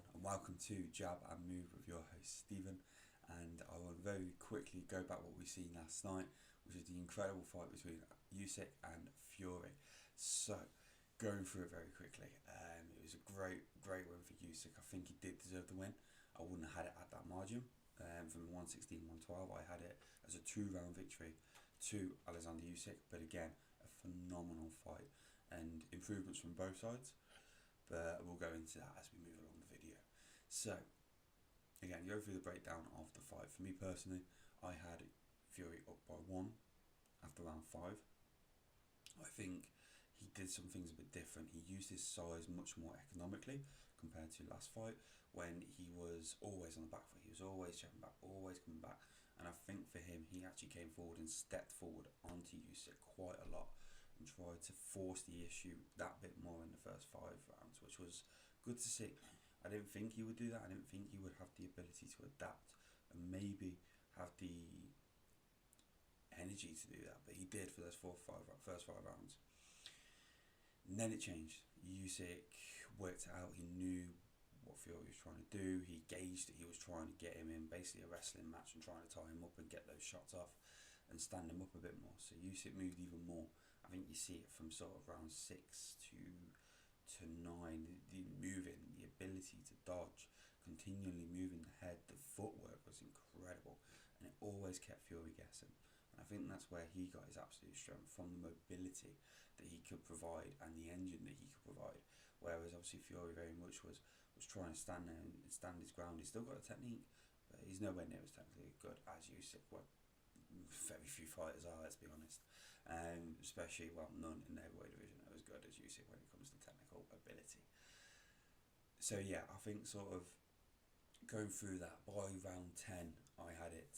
everyone, and welcome to Jab and Move with your host Stephen. And I will very quickly go back what we seen last night, which is the incredible fight between Usyk and Fury. So, going through it very quickly, it was a great win for Usyk. I think he did deserve the win. I wouldn't have had it at that margin. From 116, 112, I had it as a 2-round victory to Alexander Usyk. But again, a phenomenal fight and improvements from both sides. But we'll go into that as we move along the video. So, again, go through the breakdown of the fight. For me personally, I had Fury up by 1 after round 5. I think he did some things a bit different. He used his size much more economically compared to last fight when he was always on the back foot. He was always stepping back, always coming back. And I think for him, he actually came forward and stepped forward onto Usyk quite a lot and tried to force the issue that bit more in the first 5 rounds, which was good to see. I didn't think he would do that. I didn't think he would have the ability to adapt and maybe have the energy to do that, but he did for those first 5 rounds. And then it changed. Usyk worked out. He knew what Fury was trying to do. He gauged that he was trying to get him in basically a wrestling match and trying to tie him up and get those shots off and stand him up a bit more. So Usyk moved even more. I think you see it from sort of round 6 to 9, the moving, the ability to dodge, continually moving the head, the footwork was incredible, and it always kept Fury guessing. And I think that's where he got his absolute strength, from the mobility that he could provide and the engine that he could provide. Whereas obviously Fury very much was trying to stand there and stand his ground. He's still got a technique, but he's nowhere near as technically good as Usyk. Well, very few fighters are, let's be honest. Especially, none in the heavyweight division are as good as Usyk when it comes to technical ability. So yeah, I think sort of going through that, by round 10, I had it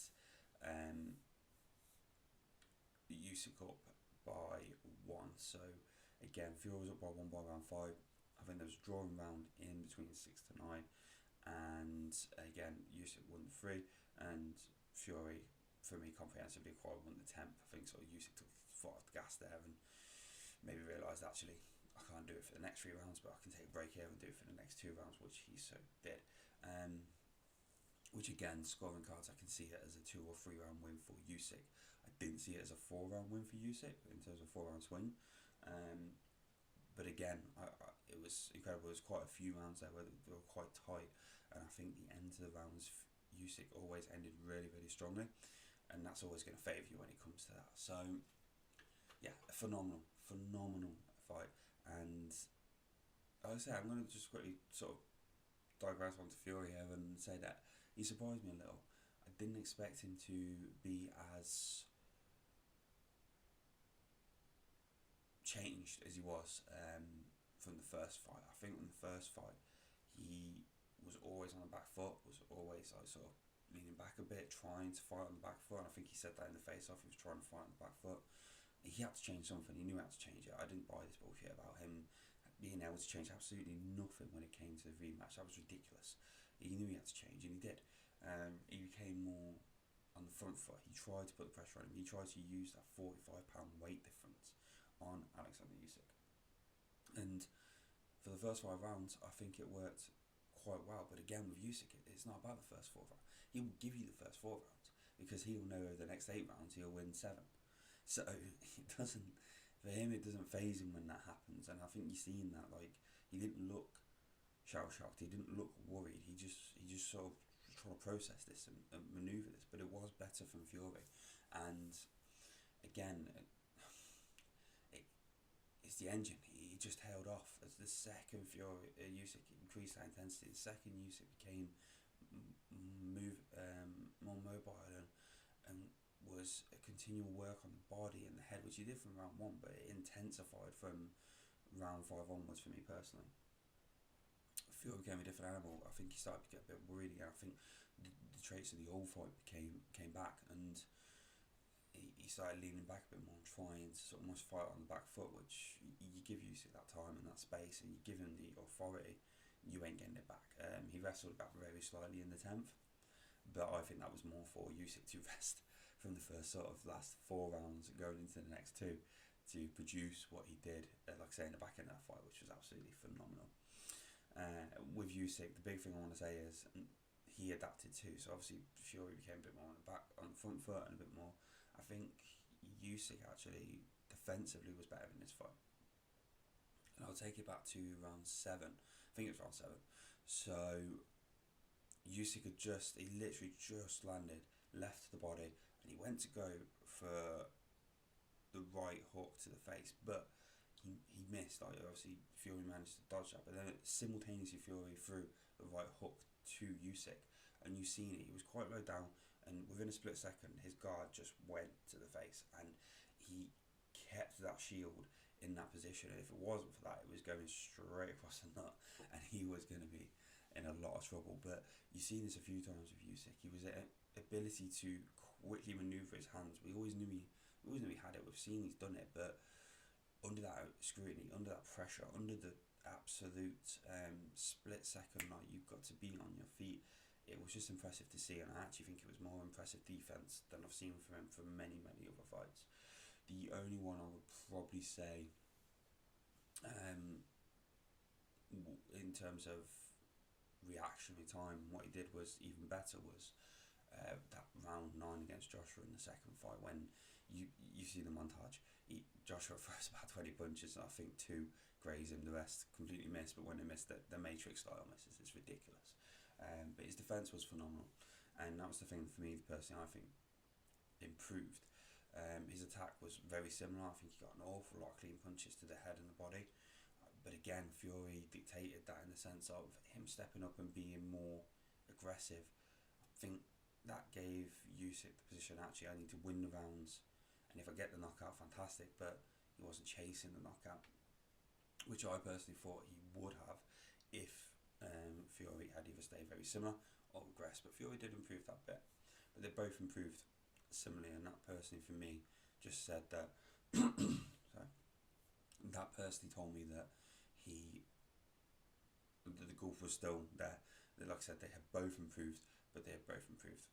Usyk up by 1. So again, Fury was up by 1 by round 5. I think there was a drawing round in between 6 to 9, and again Usyk won the 3, and Fury, for me, comprehensively won the 10th. I think sort of Usyk took the foot off the gas there and maybe realised actually I can't do it for the next 3 rounds, but I can take a break here and do it for the next 2 rounds, which he so did. Which again, scoring cards, I can see it as a 2 or 3 round win for Usyk. I didn't see it as a 4 round win for Usyk in terms of 4 round swing. But again, it was incredible. There was quite a few rounds there where they were quite tight, and I think the end of the rounds, Usyk always ended really, really strongly, and that's always going to favour you when it comes to that. So yeah, a phenomenal fight. And like I say, I'm going to just quickly sort of digress onto Fury here and say that he surprised me a little. I didn't expect him to be as changed as he was from the first fight. I think in the first fight he was always on the back foot, was always like sort of leaning back a bit, trying to fight on the back foot, and I think he said that in the face-off, he was trying to fight on the back foot. He had to change something, he knew how to change it. I didn't buy this bullshit about him being able to change absolutely nothing when it came to the rematch. That was ridiculous. He knew he had to change, and he did. He became more on the front foot. He tried to put the pressure on him. He tried to use that 45-pound weight difference on Alexander Usyk. And for the first 5 rounds, I think it worked quite well. But again, with Usyk, it's not about the first 4 rounds. He will give you the first 4 rounds because he will know over the next 8 rounds he'll win 7. So it doesn't, for him, it doesn't faze him when that happens. And I think you've seen that. Like, he didn't look shell shocked. He didn't look worried. He just sort of trying to process this and manoeuvre this. But it was better from Fury. And again, it's the engine. He just held off as the second Fury Usyk increased that intensity. The second Usyk became more mobile and was a continual work on the body and the head, which he did from round 1, but it intensified from round 5 onwards for me personally. Fury became a different animal. I think he started to get a bit worried again. I think the traits of the old fight came back, and he started leaning back a bit more and trying to sort of almost fight on the back foot, which you give Usyk that time and that space, and you give him the authority, you ain't getting it back. He wrestled back very slightly in the 10th, but I think that was more for Usyk to rest from the first sort of last 4 rounds going into the next 2 to produce what he did, like I say, in the back end of that fight, which was absolutely phenomenal. With Usyk, the big thing I want to say is he adapted too. So obviously Fury became a bit more on the front foot and a bit more. I think Usyk actually defensively was better in this fight. And I'll take it back to round 7. I think it was round 7. So Usyk he literally just landed, left the body, and he went to go for the right hook to the face, but he missed. Like, obviously Fury managed to dodge that, but then simultaneously Fury threw the right hook to Usyk, and you seen it. He was quite low down, and within a split second, his guard just went to the face, and he kept that shield in that position. And if it wasn't for that, it was going straight across the nut, and he was going to be in a lot of trouble. But you've seen this a few times with Usyk. He was ability to quickly manoeuvre his hands. We always knew he had it. We've seen he's done it, but under that scrutiny, under that pressure, under the absolute split second, like, you've got to be on your feet, it was just impressive to see. And I actually think it was more impressive defense than I've seen from him for many other fights. The only one I would probably say, in terms of reactionary time, what he did was even better, was that round 9 against Joshua in the second fight, when you see the montage. Joshua throws about 20 punches, and I think 2 graze him, the rest completely miss. But when they miss, the Matrix style misses, it's ridiculous. But his defence was phenomenal, and that was the thing for me personally, I think improved. His attack was very similar. I think he got an awful lot of clean punches to the head and the body. But again, Fury dictated that in the sense of him stepping up and being more aggressive. I think that gave Usyk the position, actually, I need to win the rounds, and if I get the knockout, fantastic. But he wasn't chasing the knockout, which I personally thought he would have if Fury had either stayed very similar or regressed. But Fury did improve that bit. But they both improved similarly, and that personally for me just said that sorry, that personally told me that the gulf was still there. That, like I said, they had both improved, but they had both improved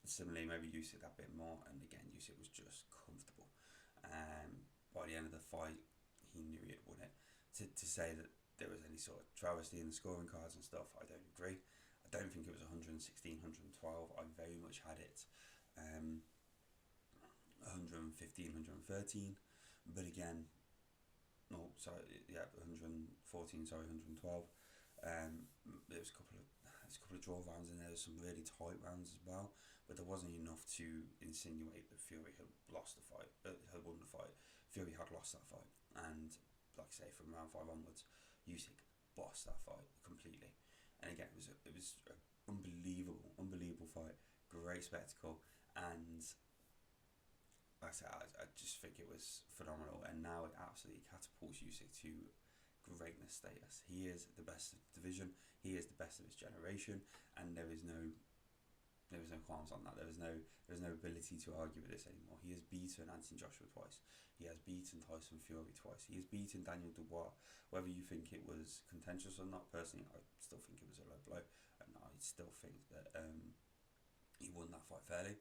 similarly. Maybe Usyk that bit more, and again Usyk was just comfortable. By the end of the fight, he knew he'd won it. To say that there was any sort of travesty in the scoring cards and stuff, I don't agree. I don't think it was 116, 112. I very much had it 115, 113. But again, no, sorry, yeah, 114, sorry, 112. There was a couple of draw rounds in there. There's some really tight rounds as well, but there wasn't enough to insinuate that Fury had lost the fight, had won the fight. Fury had lost that fight, and like I say, from round 5 onwards, Usyk bossed that fight completely. And again, it was an unbelievable fight, great spectacle, and like I said, I just think it was phenomenal. And now it absolutely catapults Usyk to greatness status. He is the best of the division. He is the best of his generation, and there is no qualms on that. There is no ability to argue with this anymore. He has beaten Anthony Joshua twice. He has beaten Tyson Fury twice. He has beaten Daniel Dubois. Whether you think it was contentious or not, personally, I still think it was a low blow, and I still think that he won that fight fairly.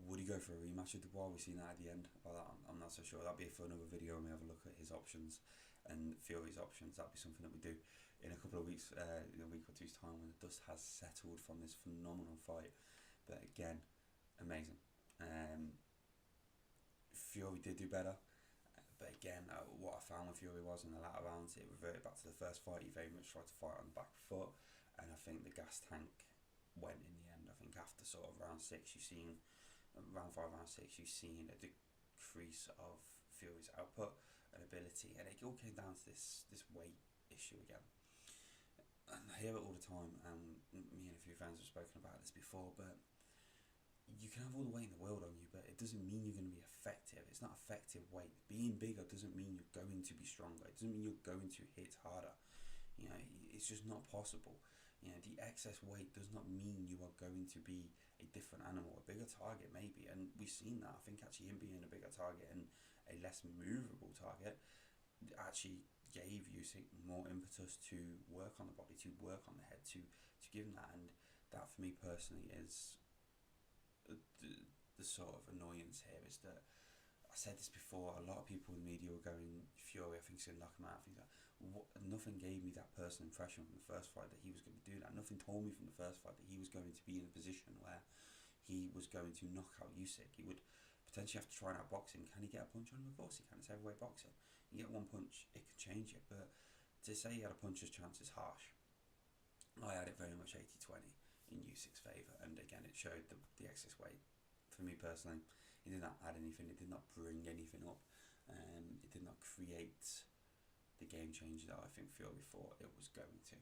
Would he go for a rematch with Dubois? We've seen that at the end. Well, I'm not so sure. That'd be for another video, and we have a look at his options and Fury's options. That'd be something that we do in a couple of weeks, in a week or two's time, when the dust has settled from this phenomenal fight. But again, amazing. Fury did do better, but again, what I found with Fury was in the latter rounds, it reverted back to the first fight. He very much tried to fight on the back foot, and I think the gas tank went in the end. I think after sort of round 6, you've seen round 5, round 6, you've seen a decrease of Fury's output and ability, and it all came down to this weight issue again. And I hear it all the time, and me and a few friends have spoken about this before, but you can have all the weight in the world on you, but it doesn't mean you're going to be effective. It's not effective weight. Being bigger doesn't mean you're going to be stronger. It doesn't mean you're going to hit harder. You know, it's just not possible. You know, the excess weight does not mean you are going to be a different animal. A bigger target, maybe, and we've seen that. I think actually him being a bigger target and a less movable target actually gave Usyk more impetus to work on the body, to work on the head, to give him that. And that, for me personally, is the sort of annoyance here, is that I said this before, a lot of people in the media were going, Fury, I think he's going to knock him out. nothing gave me that personal impression from the first fight that he was going to do that. Nothing told me from the first fight that he was going to be in a position where he was going to knock out Usyk. He would potentially have to try and outbox him. Can he get a punch on him? Of course he can. It's heavyweight boxing. You get one punch, it can change it. But to say he had a puncher's chance is harsh. I had it very much 80-20 in Usyk's favour, and again it showed the excess weight. For me personally, it did not add anything, it did not bring anything up, it did not create the game changer that I think Fury thought it was going to.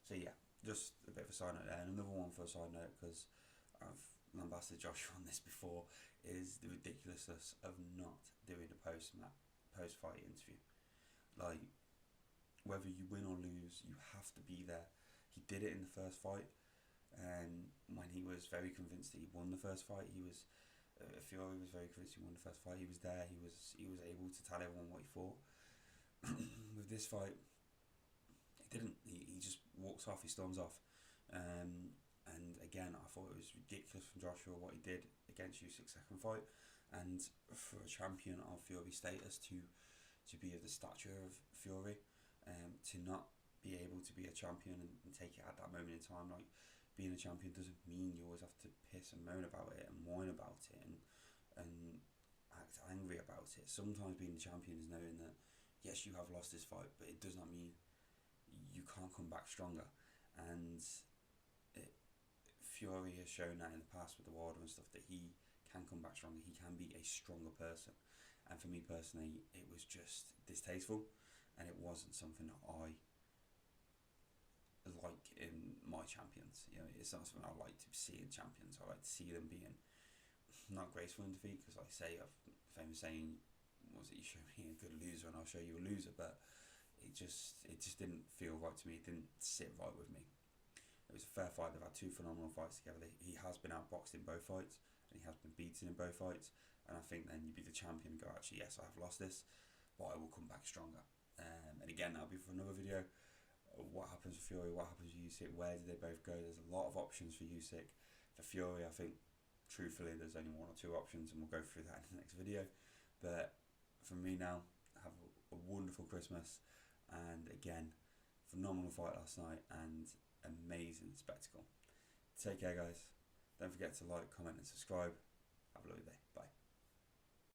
So yeah, just a bit of a side note there. And another one for a side note, because I've lambasted Joshua on this before, is the ridiculousness of not doing a post-fight interview. Like, whether you win or lose, you have to be there. He did it in the first fight, and when he was very convinced that he won the first fight, Fury was very convinced he won the first fight. He was there. He was able to tell everyone what he thought. With this fight, he didn't. He just walks off. He storms off. And again, I thought it was ridiculous from Joshua what he did against Usyk's second fight, and for a champion of Fury status to be of the stature of Fury, to not be able to be a champion and take it at that moment in time. Like, being a champion doesn't mean you always have to piss and moan about it and whine about it and act angry about it. Sometimes being a champion is knowing that yes, you have lost this fight, but it does not mean you can't come back stronger. And Fury has shown that in the past with the Wilder and stuff, that he can come back stronger. He can be a stronger person. And for me personally, it was just distasteful, and it wasn't something that I like in my champions. You know, it's not something I like to see in champions. I like to see them being not graceful in defeat, because like I say, I've famous saying, was it, you show me a good loser and I'll show you a loser, but it just didn't feel right to me. It didn't sit right with me. It was a fair fight. They've had two phenomenal fights together. He has been outboxed in both fights, and he has been beaten in both fights, and I think then you'd be the champion and go, actually, yes, I have lost this, but I will come back stronger. And again, that'll be for another video. What happens with Fury? What happens with Usyk? Where do they both go? There's a lot of options for Usyk. For Fury, I think, truthfully, there's only one or two options, and we'll go through that in the next video. But for me now, have a wonderful Christmas, and again, phenomenal fight last night, and amazing spectacle. Take care, guys. Don't forget to like, comment, and subscribe. Have a lovely day. Bye.